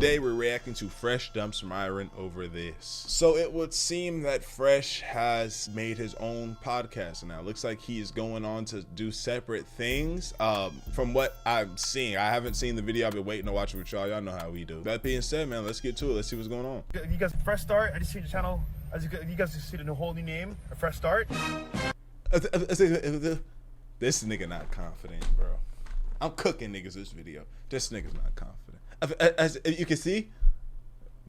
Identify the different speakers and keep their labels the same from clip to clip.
Speaker 1: Today we're reacting to Fresh dumps Myron over this. So it would seem that Fresh has made his own podcast now. Looks like he is going on to do separate things. From what I'm seeing, I haven't seen the video. I've been waiting to watch it with y'all. Y'all know how we do. That being said, man, let's get to it. Let's see what's going on.
Speaker 2: You guys, fresh start. I just see the channel. As you guys see the whole new name, a fresh start.
Speaker 1: This nigga not confident, bro. I'm cooking niggas this video. This nigga's not confident. As you can see,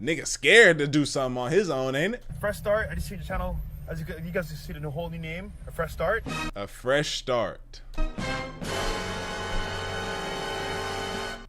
Speaker 1: nigga scared to do something on his own, ain't it?
Speaker 2: Fresh start. I just see the channel. As you guys see the whole new name, a fresh start.
Speaker 1: A fresh start.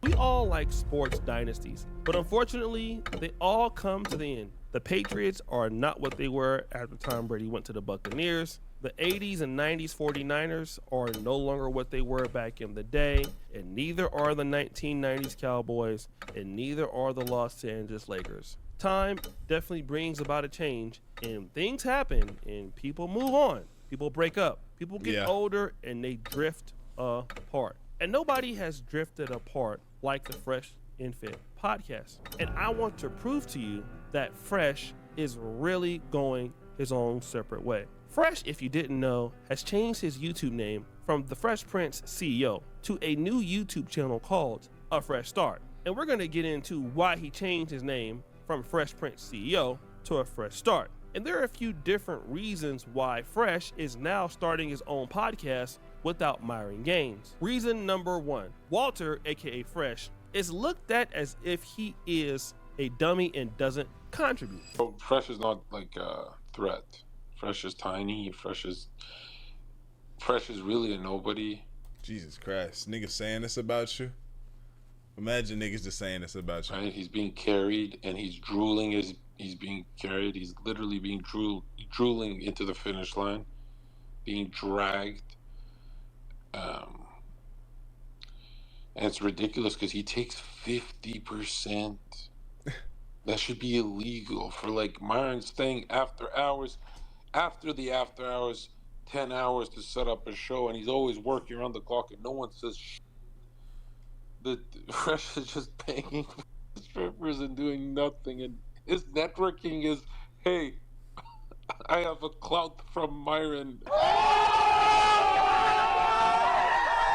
Speaker 3: We all like sports dynasties, but unfortunately, they all come to the end. The Patriots are not what they were at the time Brady went to the Buccaneers. The 80s and 90s 49ers are no longer what they were back in the day, and neither are the 1990s Cowboys, and neither are the Los Angeles Lakers. Time definitely brings about a change, and things happen, and people move on. People break up. People get older, and they drift apart. And nobody has drifted apart like the Fresh and Fit podcast. And I want to prove to you that Fresh is really going his own separate way. Fresh, if you didn't know, has changed his YouTube name from The Fresh Prince CEO to a new YouTube channel called A Fresh Start. And we're gonna get into why he changed his name from Fresh Prince CEO to A Fresh Start. And there are a few different reasons why Fresh is now starting his own podcast without Myron Gaines. Reason number one, Walter, aka Fresh, is looked at as if he is a dummy and doesn't contribute.
Speaker 4: So Fresh is not like a threat. Fresh is tiny. Fresh is really a nobody.
Speaker 1: Jesus Christ, niggas saying this about you. Imagine niggas just saying this about you.
Speaker 4: Right? He's being carried and he's drooling as he's being carried. He's literally being drooling into the finish line, being dragged. And it's ridiculous because he takes 50%. That should be illegal for like Myron staying after the after hours, 10 hours to set up a show, and he's always working around the clock, and no one says shit. The Fresh is just paying strippers and doing nothing, and his networking is, hey, I have a clout from Myron.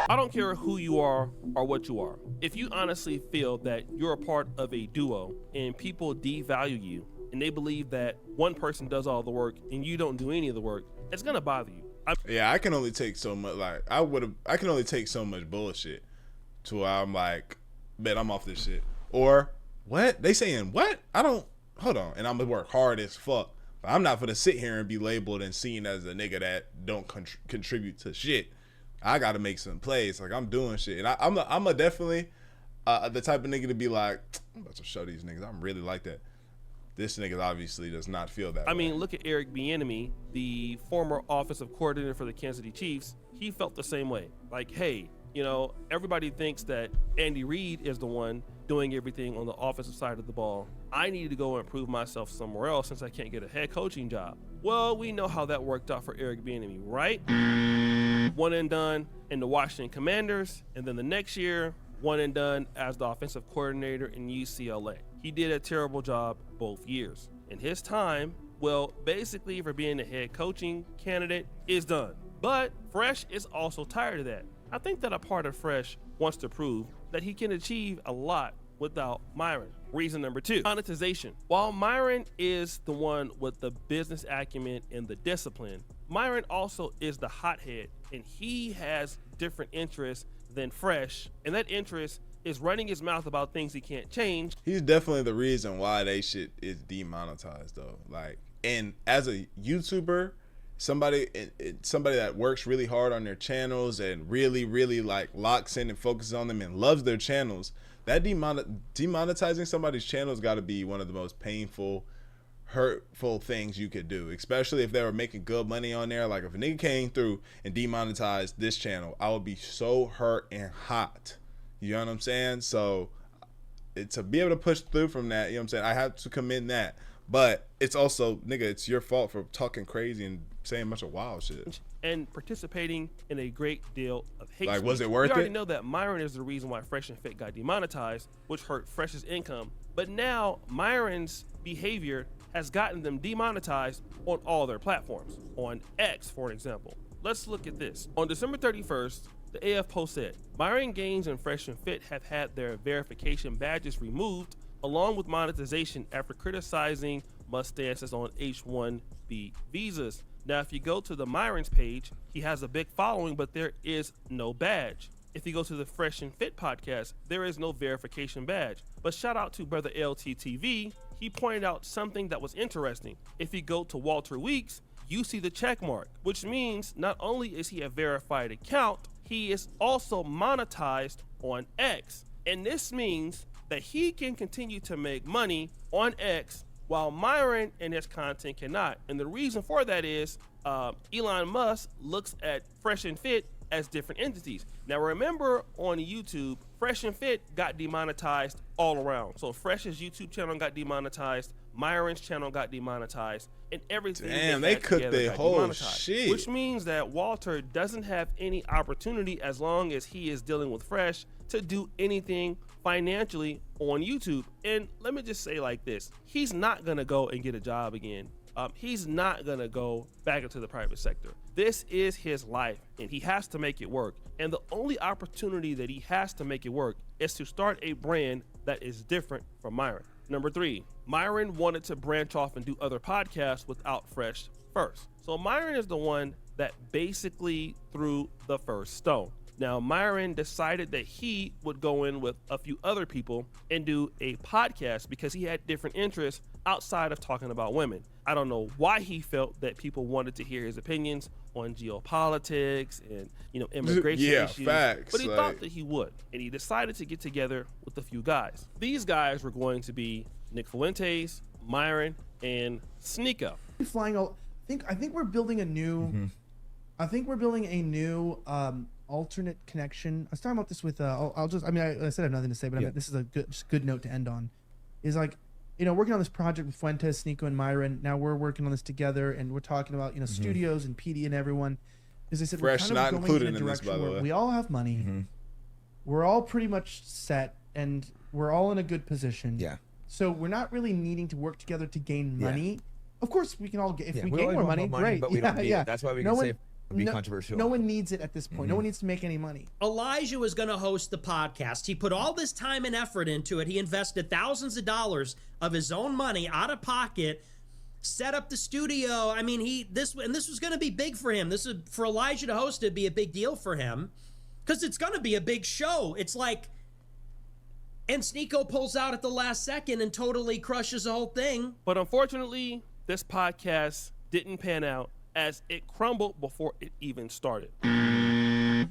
Speaker 3: I don't care who you are or what you are. If you honestly feel that you're a part of a duo and people devalue you and they believe that one person does all the work and you don't do any of the work, it's gonna bother you.
Speaker 1: Yeah, I can only take so much. Like I can only take so much bullshit to where I'm like, man, I'm off this shit. Or what? They saying what? I don't. Hold on, and I'm gonna work hard as fuck. But I'm not gonna sit here and be labeled and seen as a nigga that don't contribute to shit. I gotta make some plays. Like I'm doing shit, and I'm a definitely the type of nigga to be like, I'm about to show these niggas I'm really like that. This nigga obviously does not feel that way.
Speaker 3: mean, look at Eric Bieniemy, the former offensive coordinator for the Kansas City Chiefs. He felt the same way. Like, hey, you know, everybody thinks that Andy Reid is the one doing everything on the offensive side of the ball. I need to go and prove myself somewhere else since I can't get a head coaching job. Well, we know how that worked out for Eric Bieniemy, right? One and done in the Washington Commanders, and then the next year, one and done as the offensive coordinator in UCLA. He did a terrible job both years. And his time, well, basically for being a head coaching candidate is done. But Fresh is also tired of that. I think that a part of Fresh wants to prove that he can achieve a lot without Myron. Reason number two, monetization. While Myron is the one with the business acumen and the discipline, Myron also is the hothead, and he has different interests than Fresh, and that interest is running his mouth about things he can't change.
Speaker 1: He's definitely the reason why they shit is demonetized though. Like, and as a YouTuber, somebody that works really hard on their channels and really like locks in and focuses on them and loves their channels, that demonetizing somebody's channel's got to be one of the most painful, hurtful things you could do, especially if they were making good money on there. Like if a nigga came through and demonetized this channel, I would be so hurt and hot. You know what I'm saying? So to be able to push through from that, you know what I'm saying, I have to commend that. But it's also, nigga, it's your fault for talking crazy and saying a bunch of wild shit.
Speaker 3: and participating in a great deal of hate
Speaker 1: Like,
Speaker 3: speech.
Speaker 1: was it worth
Speaker 3: We already
Speaker 1: it?
Speaker 3: know that Myron is the reason why Fresh and Fit got demonetized, which hurt Fresh's income. But now Myron's behavior has gotten them demonetized on all their platforms. On X, for example. Let's look at this. On December 31st, the AF Post said, Myron Gaines and Fresh and Fit have had their verification badges removed, along with monetization after criticizing mustances on H-1B visas. Now, if you go to the Myron's page, he has a big following, but there is no badge. If you go to the Fresh and Fit podcast, there is no verification badge. But shout out to Brother LTTV, he pointed out something that was interesting. If you go to Walter Weeks, you see the check mark, which means not only is he a verified account, he is also monetized on X. And this means that he can continue to make money on X while Myron and his content cannot. And the reason for that is Elon Musk looks at Fresh and Fit as different entities. Now remember, on YouTube, Fresh and Fit got demonetized all around. So Fresh's YouTube channel got demonetized, Myron's channel got demonetized, and everything.
Speaker 1: Damn, they cooked their whole shit.
Speaker 3: Which means that Walter doesn't have any opportunity, as long as he is dealing with Fresh, to do anything financially on YouTube. And let me just say like this, he's not gonna go and get a job again. He's not gonna go back into the private sector. This is his life and he has to make it work. And the only opportunity that he has to make it work is to start a brand that is different from Myron. Number 3, Myron wanted to branch off and do other podcasts without Fresh first. So Myron is the one that basically threw the first stone. Now, Myron decided that he would go in with a few other people and do a podcast because he had different interests outside of talking about women. I don't know why he felt that people wanted to hear his opinions on geopolitics and, immigration issues.
Speaker 1: Facts,
Speaker 3: but he thought that he would, and he decided to get together with a few guys. These guys were going to be Nick Fuentes, Myron, and Sneeko.
Speaker 5: Flying all, I think we're building a new. I think we're building a new alternate connection. I was talking about this with. I said I have nothing to say, but I mean, this is a good note to end on. Is like, working on this project with Fuentes, Sneeko, and Myron. Now we're working on this together, and we're talking about studios and PD and everyone. Because they said
Speaker 1: Fresh
Speaker 5: we're kind of
Speaker 1: not
Speaker 5: going
Speaker 1: included
Speaker 5: in a
Speaker 1: in this,
Speaker 5: direction
Speaker 1: by the
Speaker 5: where
Speaker 1: way.
Speaker 5: we all have money. We're all pretty much set, and we're all in a good position.
Speaker 6: Yeah.
Speaker 5: So we're not really needing to work together to gain money. Of course, we can all get, if we
Speaker 6: we
Speaker 5: gain
Speaker 6: always
Speaker 5: more
Speaker 6: want
Speaker 5: money,
Speaker 6: more money,
Speaker 5: great.
Speaker 6: but we don't need it. That's why we can say it would be controversial.
Speaker 5: No one needs it at this point. No one needs to make any money.
Speaker 7: Elijah was going to host the podcast. He put all this time and effort into it. He invested thousands of dollars of his own money out of pocket, set up the studio. I mean, this was going to be big for him. This is for Elijah to host. It'd be a big deal for him because it's going to be a big show. It's like, and Sneeko pulls out at the last second and totally crushes the whole thing.
Speaker 3: But unfortunately, this podcast didn't pan out, as it crumbled before it even started.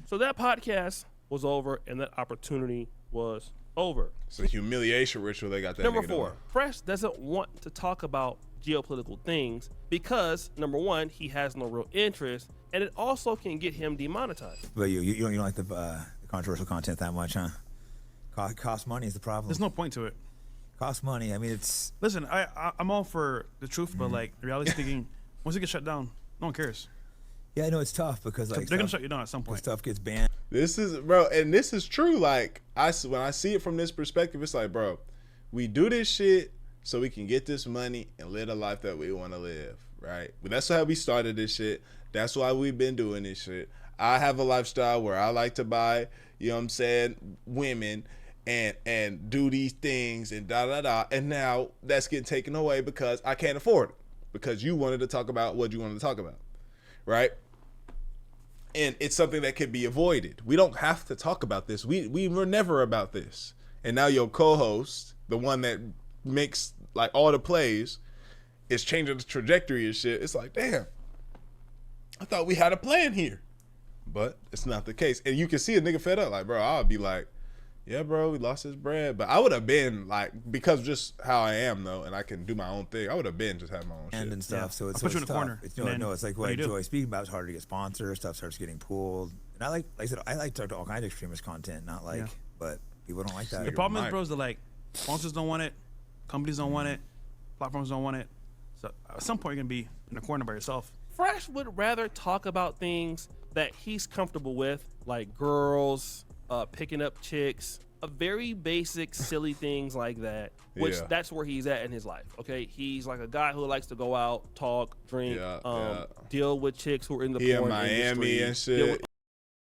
Speaker 3: So that podcast was over and that opportunity was over.
Speaker 1: It's a humiliation ritual they got that
Speaker 3: Number
Speaker 1: nigga
Speaker 3: 4,
Speaker 1: doing.
Speaker 3: Fresh doesn't want to talk about geopolitical things because, number 1, he has no real interest, and it also can get him demonetized.
Speaker 6: But you don't like the controversial content that much, huh? Cost money is the problem.
Speaker 2: There's no point to it.
Speaker 6: Cost money. I mean, it's.
Speaker 2: Listen, I'm all for the truth, but like reality speaking, once it gets shut down, no one cares.
Speaker 6: Yeah, I know it's tough because like
Speaker 2: They're gonna shut you down at some point.
Speaker 6: stuff gets banned.
Speaker 1: This is, bro, and this is true. Like, when I see it from this perspective, it's like, bro, we do this shit so we can get this money and live the life that we want to live, right? But that's how we started this shit. That's why we've been doing this shit. I have a lifestyle where I like to buy, women and do these things and da-da-da. And now that's getting taken away because I can't afford it. Because you wanted to talk about what you wanted to talk about, right? And it's something that could be avoided. We don't have to talk about this. We were never about this. And now your co-host, the one that makes like all the plays, is changing the trajectory and shit. It's like, damn, I thought we had a plan here. But it's not the case. And you can see a nigga fed up. Like, bro, I'll be like, yeah, bro, we lost his bread. But I would have been like, because just how I am though, and I can do my own thing, I would have been just had my own shit.
Speaker 6: And stuff. So it's
Speaker 2: I'll put you
Speaker 6: it's
Speaker 2: in a
Speaker 6: tough.
Speaker 2: corner,
Speaker 6: It's,
Speaker 2: and then
Speaker 6: it's like
Speaker 2: what
Speaker 6: what
Speaker 2: do you do?
Speaker 6: Joy speaking about. It's harder to get sponsors. Stuff starts getting pulled. And like I said, I like to talk to all kinds of extremist content. Not like, but people don't like that.
Speaker 2: The problem is, bro, is that like sponsors don't want it, companies don't want it, platforms don't want it. So at some point you're gonna be in a corner by yourself.
Speaker 3: Fresh would rather talk about things that he's comfortable with, like girls, picking up chicks, a very basic, silly things like that. Which that's where he's at in his life. Okay, he's like a guy who likes to go out, talk, drink, deal with chicks who are in the porn
Speaker 1: Miami
Speaker 3: industry,
Speaker 1: and shit.
Speaker 3: deal with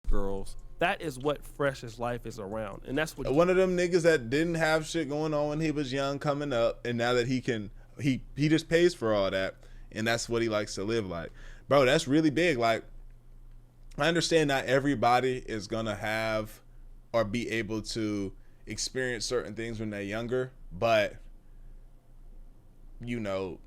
Speaker 3: girls. That is what Fresh's life is around, and that's what
Speaker 1: one of them niggas that didn't have shit going on when he was young, coming up, and now that he can, he just pays for all that, and that's what he likes to live like. Bro, that's really big. Like, I understand not everybody is gonna have or be able to experience certain things when they're younger, but you know,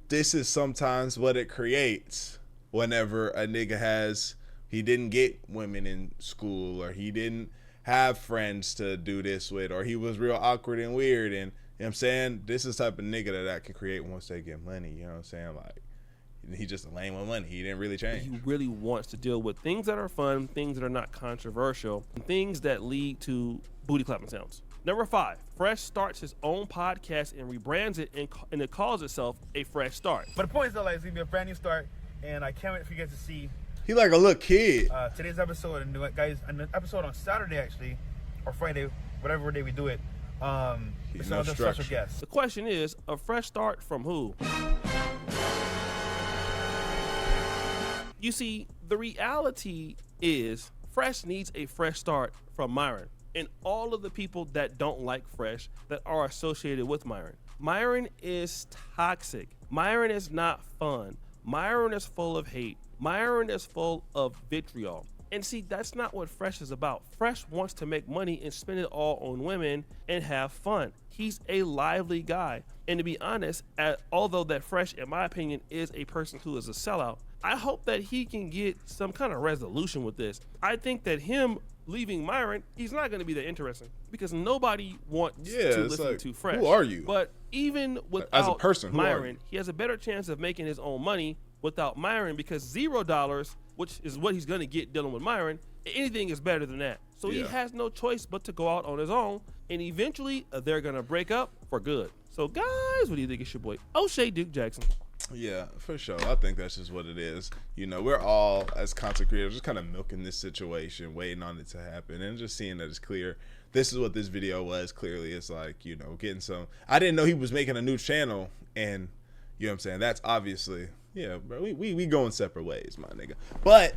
Speaker 1: this is sometimes what it creates whenever a nigga he didn't get women in school, or he didn't have friends to do this with, or he was real awkward and weird, and you know what I'm saying, this is the type of nigga that can create once they get money. You know what I'm saying? Like, he just a lame with money. He didn't really change.
Speaker 3: He really wants to deal with things that are fun, things that are not controversial, and things that lead to booty clapping sounds. Number 5, Fresh starts his own podcast and rebrands it, and it calls itself A Fresh Start.
Speaker 8: But the point is, though, like, it's gonna be a brand new start, and I can't wait for you guys to see.
Speaker 1: He like a little kid.
Speaker 8: Today's episode, and guys, an episode on Saturday actually, or Friday, whatever day we do it. It's another special guest.
Speaker 3: The question is, a fresh start from who? You see, the reality is Fresh needs a fresh start from Myron and all of the people that don't like Fresh that are associated with Myron. Myron is toxic. Myron is not fun. Myron is full of hate. Myron is full of vitriol. And see, that's not what Fresh is about. Fresh wants to make money and spend it all on women and have fun. He's a lively guy. And to be honest, although that Fresh, in my opinion, is a person who is a sellout, I hope that he can get some kind of resolution with this. I think that him leaving Myron, he's not going to be that interesting because nobody wants to listen to Fresh.
Speaker 1: Who are you?
Speaker 3: But even without
Speaker 1: as a person,
Speaker 3: Myron, he has a better chance of making his own money without Myron because $0, which is what he's going to get dealing with Myron, anything is better than that. So he has no choice but to go out on his own, and eventually they're going to break up for good. So guys, what do you think? It's your boy O'Shea Duke Jackson.
Speaker 1: Yeah, for sure. I think that's just what it is. You know, we're all, as content creators, just kind of milking this situation, waiting on it to happen, and just seeing that it's clear. This is what this video was. Clearly, it's like, you know, getting some. I didn't know he was making a new channel, and you know what I'm saying. That's obviously, yeah, bro. We going separate ways, my nigga. But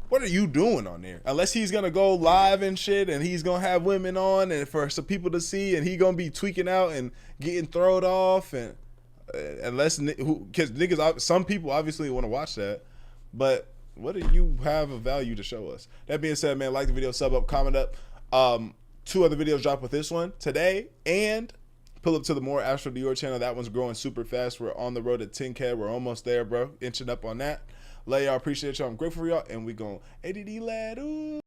Speaker 1: what are you doing on there? Unless he's gonna go live and shit, and he's gonna have women on, and for some people to see, and he gonna be tweaking out and getting thrown off, and. Unless, because niggas, some people obviously want to watch that, but what do you have of value to show us? That being said, man, like the video, sub up, comment up. 2 other videos drop with this one today, and pull up to the more Astral Dior channel. That one's growing super fast. We're on the road to 10K. We're almost there, bro. Inching up on that. Love y'all. Appreciate y'all. I'm grateful for y'all, and we gon' ADD lad. Ooh.